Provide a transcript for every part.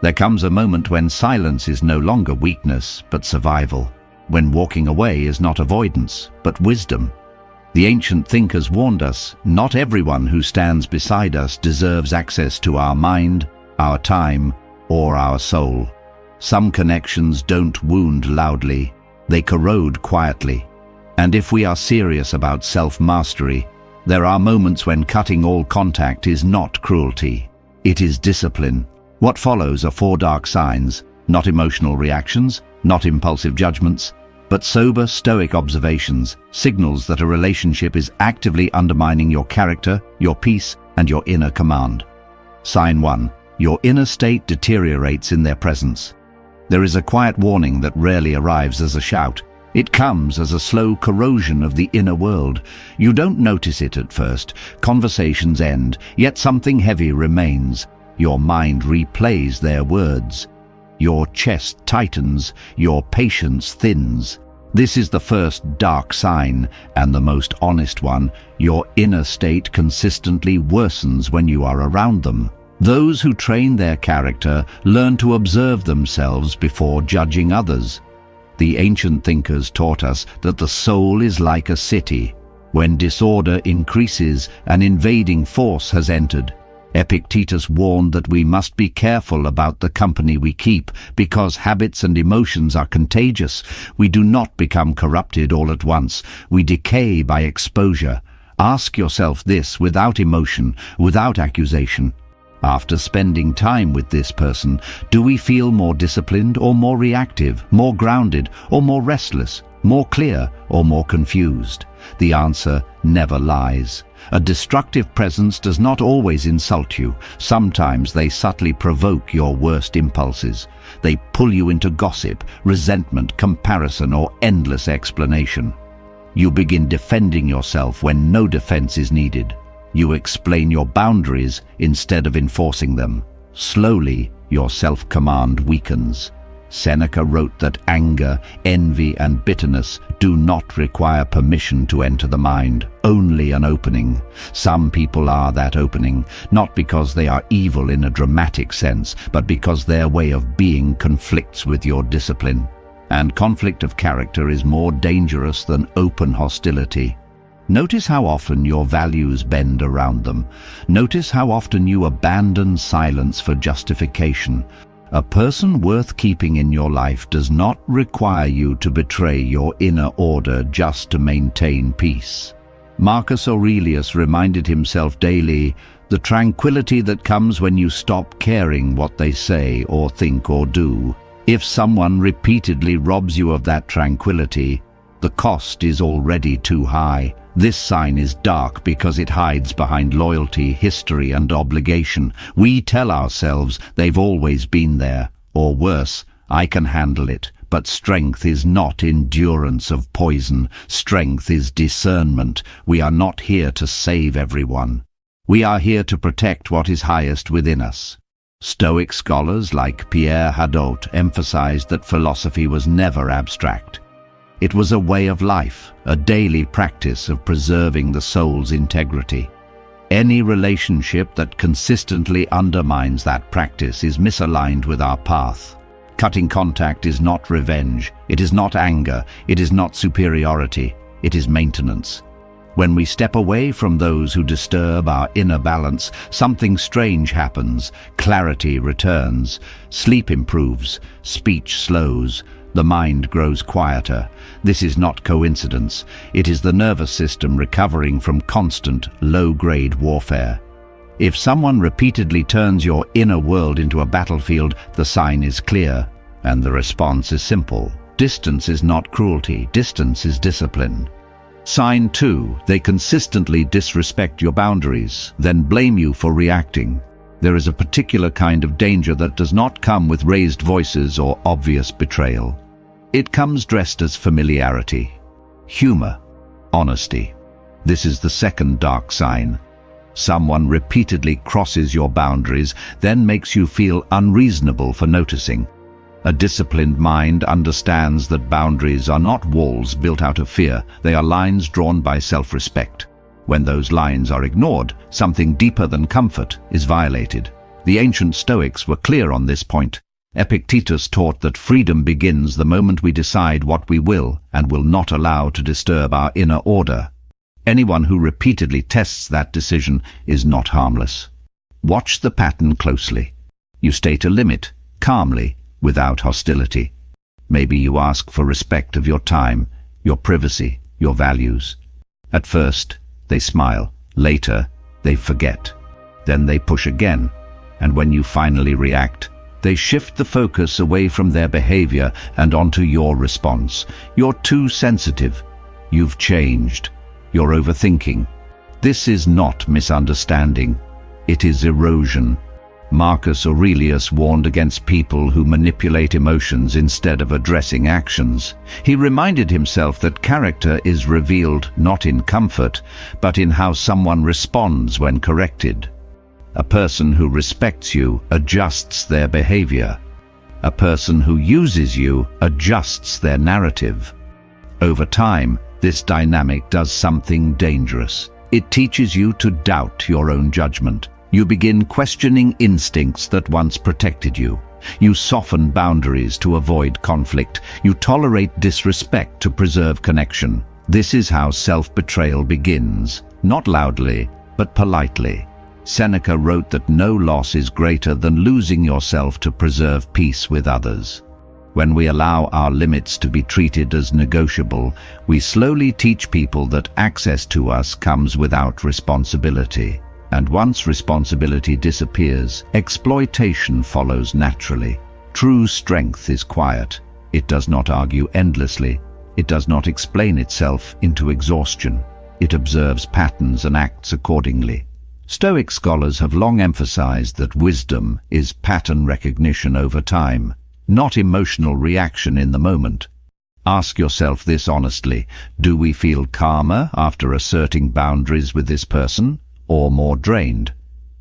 There comes a moment when silence is no longer weakness, but survival. When walking away is not avoidance, but wisdom. The ancient thinkers warned us, not everyone who stands beside us deserves access to our mind, our time, or our soul. Some connections don't wound loudly, they corrode quietly. And if we are serious about self-mastery, there are moments when cutting all contact is not cruelty. It is discipline. What follows are 4 dark signs, not emotional reactions, not impulsive judgments, but sober, stoic observations, signals that a relationship is actively undermining your character, your peace, and your inner command. Sign 1. Your inner state deteriorates in their presence. There is a quiet warning that rarely arrives as a shout. It comes as a slow corrosion of the inner world. You don't notice it at first. Conversations end, yet something heavy remains. Your mind replays their words. Your chest tightens, your patience thins. This is the first dark sign, and the most honest one. Your inner state consistently worsens when you are around them. Those who train their character learn to observe themselves before judging others. The ancient thinkers taught us that the soul is like a city. When disorder increases, an invading force has entered. Epictetus warned that we must be careful about the company we keep, because habits and emotions are contagious. We do not become corrupted all at once. We decay by exposure. Ask yourself this without emotion, without accusation. After spending time with this person, do we feel more disciplined or more reactive, more grounded or more restless, more clear or more confused? The answer never lies. A destructive presence does not always insult you. Sometimes they subtly provoke your worst impulses. They pull you into gossip, resentment, comparison, or endless explanation. You begin defending yourself when no defense is needed. You explain your boundaries instead of enforcing them. Slowly, your self-command weakens. Seneca wrote that anger, envy, and bitterness do not require permission to enter the mind, only an opening. Some people are that opening, not because they are evil in a dramatic sense, but because their way of being conflicts with your discipline. And conflict of character is more dangerous than open hostility. Notice how often your values bend around them. Notice how often you abandon silence for justification. A person worth keeping in your life does not require you to betray your inner order just to maintain peace. Marcus Aurelius reminded himself daily, the tranquility that comes when you stop caring what they say or think or do. If someone repeatedly robs you of that tranquility, the cost is already too high. This sign is dark because it hides behind loyalty, history, and obligation. We tell ourselves they've always been there, or worse, I can handle it. But strength is not endurance of poison. Strength is discernment. We are not here to save everyone. We are here to protect what is highest within us. Stoic scholars like Pierre Hadot emphasized that philosophy was never abstract. It was a way of life, a daily practice of preserving the soul's integrity. Any relationship that consistently undermines that practice is misaligned with our path. Cutting contact is not revenge, it is not anger, it is not superiority, it is maintenance. When we step away from those who disturb our inner balance, something strange happens. Clarity returns, sleep improves, speech slows, the mind grows quieter. This is not coincidence. It is the nervous system recovering from constant, low-grade warfare. If someone repeatedly turns your inner world into a battlefield, the sign is clear, and the response is simple. Distance is not cruelty. Distance is discipline. Sign 2. They consistently disrespect your boundaries, then blame you for reacting. There is a particular kind of danger that does not come with raised voices or obvious betrayal. It comes dressed as familiarity, humor, honesty. This is the second dark sign. Someone repeatedly crosses your boundaries, then makes you feel unreasonable for noticing. A disciplined mind understands that boundaries are not walls built out of fear. They are lines drawn by self-respect. When those lines are ignored, something deeper than comfort is violated. The ancient Stoics were clear on this point. Epictetus taught that freedom begins the moment we decide what we will and will not allow to disturb our inner order. Anyone who repeatedly tests that decision is not harmless. Watch the pattern closely. You state a limit, calmly, without hostility. Maybe you ask for respect of your time, your privacy, your values. At first, they smile. Later, they forget. Then they push again. And when you finally react, they shift the focus away from their behavior and onto your response. You're too sensitive. You've changed. You're overthinking. This is not misunderstanding. It is erosion. Marcus Aurelius warned against people who manipulate emotions instead of addressing actions. He reminded himself that character is revealed not in comfort, but in how someone responds when corrected. A person who respects you adjusts their behavior. A person who uses you adjusts their narrative. Over time, this dynamic does something dangerous. It teaches you to doubt your own judgment. You begin questioning instincts that once protected you. You soften boundaries to avoid conflict. You tolerate disrespect to preserve connection. This is how self-betrayal begins, not loudly, but politely. Seneca wrote that no loss is greater than losing yourself to preserve peace with others. When we allow our limits to be treated as negotiable, we slowly teach people that access to us comes without responsibility. And once responsibility disappears, exploitation follows naturally. True strength is quiet. It does not argue endlessly. It does not explain itself into exhaustion. It observes patterns and acts accordingly. Stoic scholars have long emphasized that wisdom is pattern recognition over time, not emotional reaction in the moment. Ask yourself this honestly: do we feel calmer after asserting boundaries with this person, or more drained?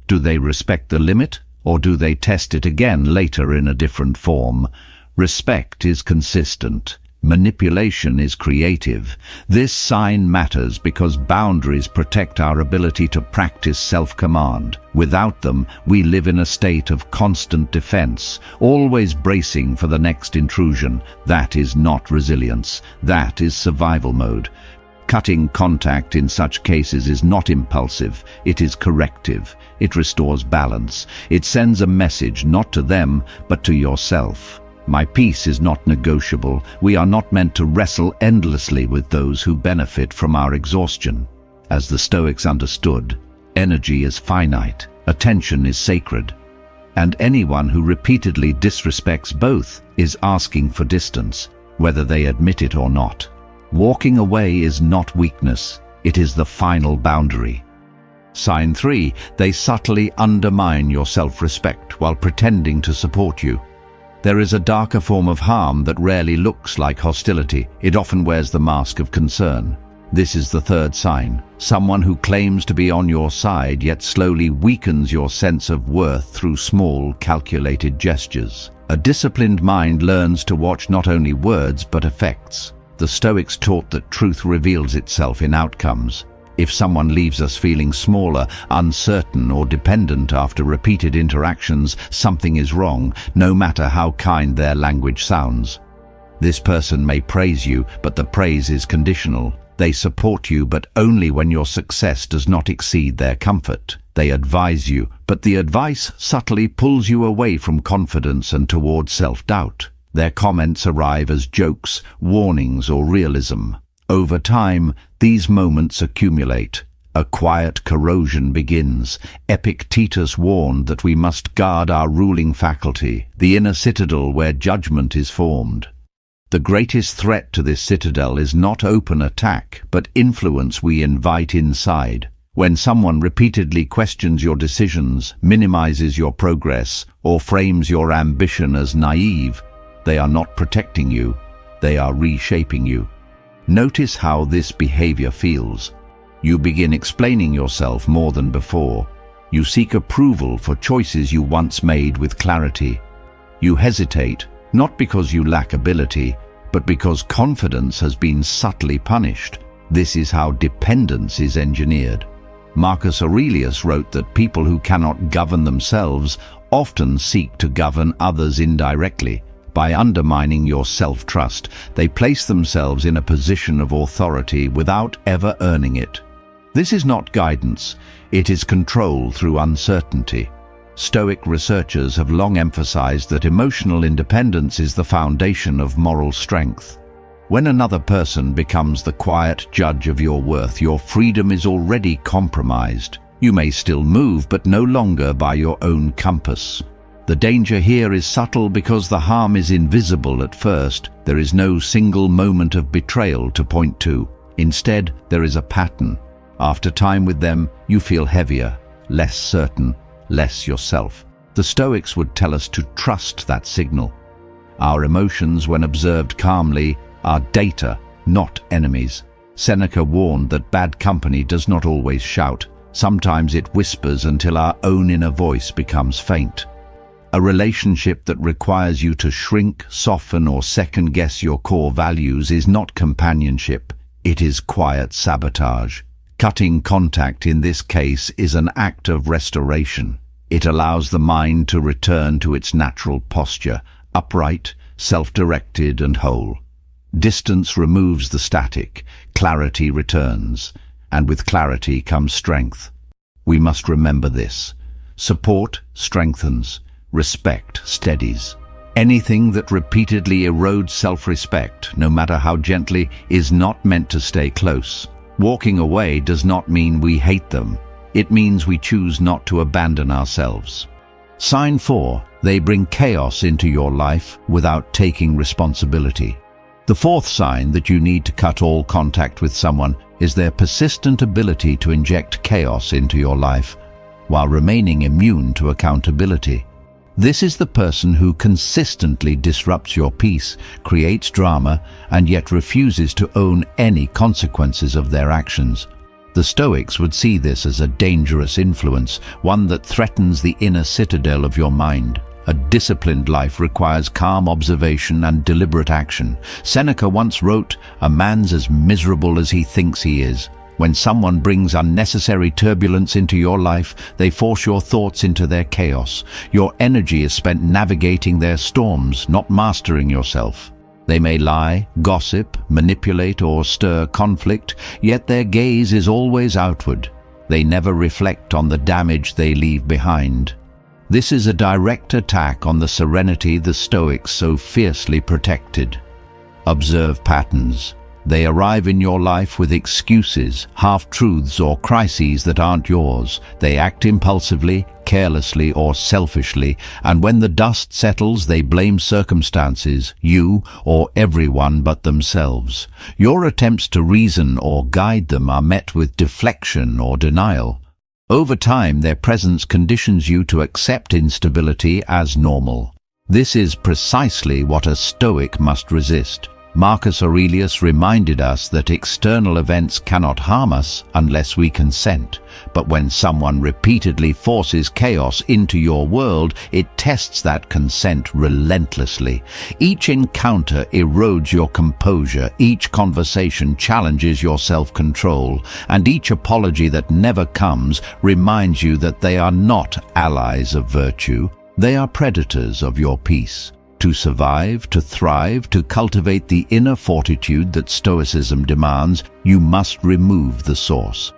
Do they respect the limit, or do they test it again later in a different form? Respect is consistent. Manipulation is creative. This sign matters because boundaries protect our ability to practice self-command. Without them, we live in a state of constant defense, always bracing for the next intrusion. That is not resilience. That is survival mode. Cutting contact in such cases is not impulsive, it is corrective. It restores balance. It sends a message not to them, but to yourself. My peace is not negotiable. We are not meant to wrestle endlessly with those who benefit from our exhaustion. As the Stoics understood, energy is finite, attention is sacred. And anyone who repeatedly disrespects both is asking for distance, whether they admit it or not. Walking away is not weakness, it is the final boundary. Sign 3, they subtly undermine your self-respect while pretending to support you. There is a darker form of harm that rarely looks like hostility. It often wears the mask of concern. This is the third sign. Someone who claims to be on your side yet slowly weakens your sense of worth through small, calculated gestures. A disciplined mind learns to watch not only words but effects. The Stoics taught that truth reveals itself in outcomes. If someone leaves us feeling smaller, uncertain, or dependent after repeated interactions, something is wrong, no matter how kind their language sounds. This person may praise you, but the praise is conditional. They support you, but only when your success does not exceed their comfort. They advise you, but the advice subtly pulls you away from confidence and towards self-doubt. Their comments arrive as jokes, warnings, or realism. Over time, these moments accumulate. A quiet corrosion begins. Epictetus warned that we must guard our ruling faculty, the inner citadel where judgment is formed. The greatest threat to this citadel is not open attack, but influence we invite inside. When someone repeatedly questions your decisions, minimizes your progress, or frames your ambition as naive, they are not protecting you, they are reshaping you. Notice how this behavior feels. You begin explaining yourself more than before. You seek approval for choices you once made with clarity. You hesitate, not because you lack ability, but because confidence has been subtly punished. This is how dependence is engineered. Marcus Aurelius wrote that people who cannot govern themselves often seek to govern others indirectly. By undermining your self-trust, they place themselves in a position of authority without ever earning it. This is not guidance, it is control through uncertainty. Stoic researchers have long emphasized that emotional independence is the foundation of moral strength. When another person becomes the quiet judge of your worth, your freedom is already compromised. You may still move, but no longer by your own compass. The danger here is subtle because the harm is invisible at first. There is no single moment of betrayal to point to. Instead, there is a pattern. After time with them, you feel heavier, less certain, less yourself. The Stoics would tell us to trust that signal. Our emotions, when observed calmly, are data, not enemies. Seneca warned that bad company does not always shout. Sometimes it whispers until our own inner voice becomes faint. A relationship that requires you to shrink, soften, or second-guess your core values is not companionship. It is quiet sabotage. Cutting contact in this case is an act of restoration. It allows the mind to return to its natural posture, upright, self-directed, and whole. Distance removes the static, clarity returns, and with clarity comes strength. We must remember this. Support strengthens. Respect steadies. Anything that repeatedly erodes self-respect, no matter how gently, is not meant to stay close. Walking away does not mean we hate them. It means we choose not to abandon ourselves. Sign 4. They bring chaos into your life without taking responsibility. The fourth sign that you need to cut all contact with someone is their persistent ability to inject chaos into your life while remaining immune to accountability. This is the person who consistently disrupts your peace, creates drama, and yet refuses to own any consequences of their actions. The Stoics would see this as a dangerous influence, one that threatens the inner citadel of your mind. A disciplined life requires calm observation and deliberate action. Seneca once wrote, "A man's as miserable as he thinks he is." When someone brings unnecessary turbulence into your life, they force your thoughts into their chaos. Your energy is spent navigating their storms, not mastering yourself. They may lie, gossip, manipulate, or stir conflict, yet their gaze is always outward. They never reflect on the damage they leave behind. This is a direct attack on the serenity the Stoics so fiercely protected. Observe patterns. They arrive in your life with excuses, half-truths, or crises that aren't yours. They act impulsively, carelessly, or selfishly, and when the dust settles, they blame circumstances, you, or everyone but themselves. Your attempts to reason or guide them are met with deflection or denial. Over time, their presence conditions you to accept instability as normal. This is precisely what a Stoic must resist. Marcus Aurelius reminded us that external events cannot harm us unless we consent. But when someone repeatedly forces chaos into your world, it tests that consent relentlessly. Each encounter erodes your composure, each conversation challenges your self-control, and each apology that never comes reminds you that they are not allies of virtue, they are predators of your peace. To survive, to thrive, to cultivate the inner fortitude that Stoicism demands, you must remove the source.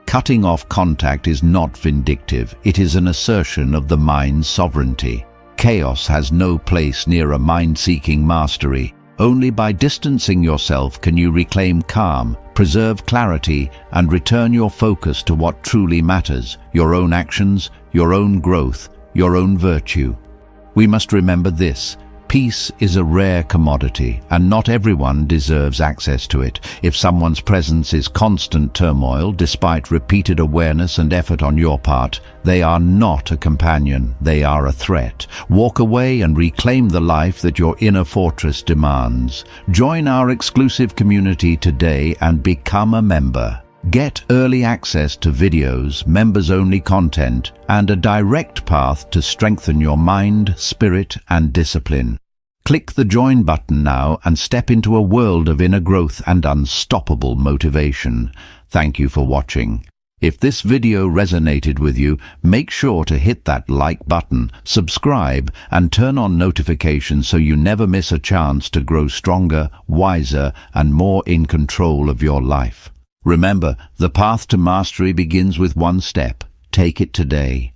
Cutting off contact is not vindictive, it is an assertion of the mind's sovereignty. Chaos has no place near a mind-seeking mastery. Only by distancing yourself can you reclaim calm, preserve clarity, and return your focus to what truly matters: your own actions, your own growth, your own virtue. We must remember this. Peace is a rare commodity, and not everyone deserves access to it. If someone's presence is constant turmoil, despite repeated awareness and effort on your part, they are not a companion, they are a threat. Walk away and reclaim the life that your inner fortress demands. Join our exclusive community today and become a member. Get early access to videos, members-only content, and a direct path to strengthen your mind, spirit, and discipline. Click the Join button now and step into a world of inner growth and unstoppable motivation. Thank you for watching. If this video resonated with you, make sure to hit that like button, subscribe, and turn on notifications so you never miss a chance to grow stronger, wiser, and more in control of your life. Remember, the path to mastery begins with one step. Take it today.